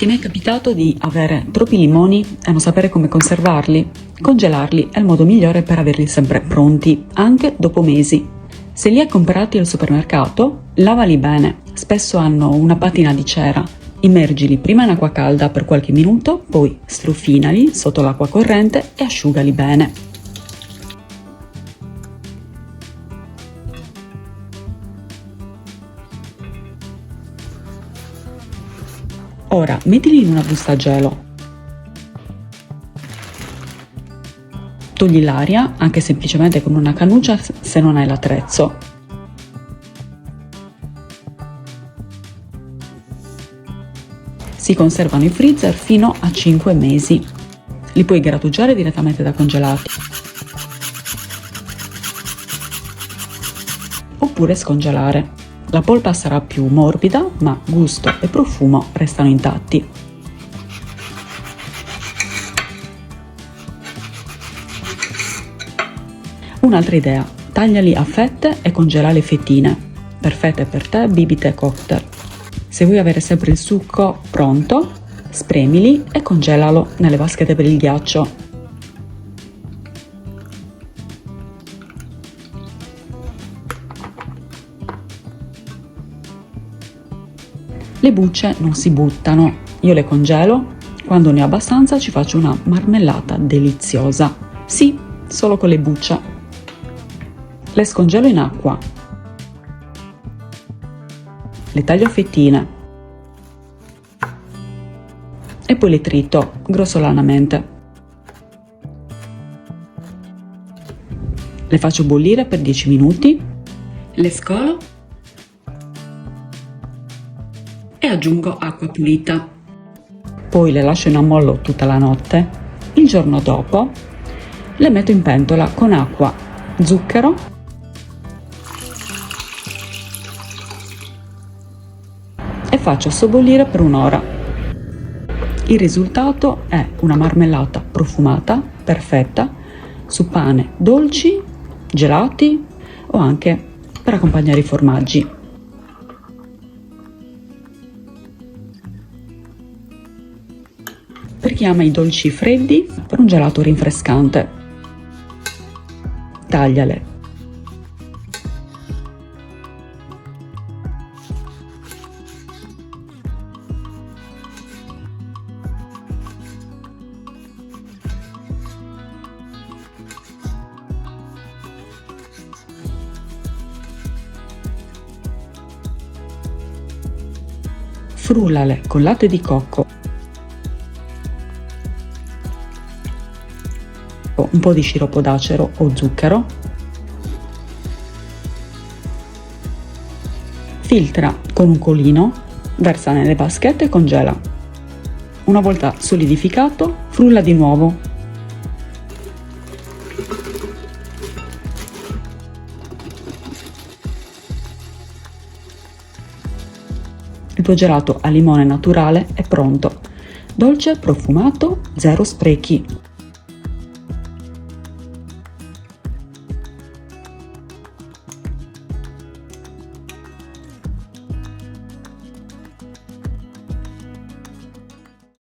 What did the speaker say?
Ti è mai capitato di avere troppi limoni e non sapere come conservarli? Congelarli è il modo migliore per averli sempre pronti, anche dopo mesi. Se li hai comprati al supermercato, lavali bene. Spesso hanno una patina di cera. Immergili prima in acqua calda per qualche minuto, poi struffinali sotto l'acqua corrente e asciugali bene. Ora mettili in una busta a gelo. Togli l'aria, anche semplicemente con una cannuccia se non hai l'attrezzo. Si conservano in freezer fino a 5 mesi. Li puoi grattugiare direttamente da congelati. Oppure scongelare. La polpa sarà più morbida, ma gusto e profumo restano intatti. Un'altra idea: tagliali a fette e congela le fettine, perfette per te, bibite e cocktail. Se vuoi avere sempre il succo pronto, spremili e congelalo nelle vaschette per il ghiaccio. Le bucce non si buttano, io le congelo, quando ne ho abbastanza ci faccio una marmellata deliziosa. Sì, solo con le bucce. Le scongelo in acqua, le taglio a fettine e poi le trito grossolanamente. Le faccio bollire per 10 minuti, le scolo e aggiungo acqua pulita. Poi le lascio in ammollo tutta la notte. Il giorno dopo le metto in pentola con acqua, zucchero e faccio sobbollire per un'ora. Il risultato è una marmellata profumata, perfetta, su pane dolci, gelati o anche per accompagnare i formaggi. Per chi ama i dolci freddi, per un gelato rinfrescante. Tagliale. Frullale con latte di cocco, un po' di sciroppo d'acero o zucchero, filtra con un colino, versa nelle vaschette e congela. Una volta solidificato, frulla di nuovo. Il tuo gelato al limone naturale è pronto. Dolce, profumato, zero sprechi.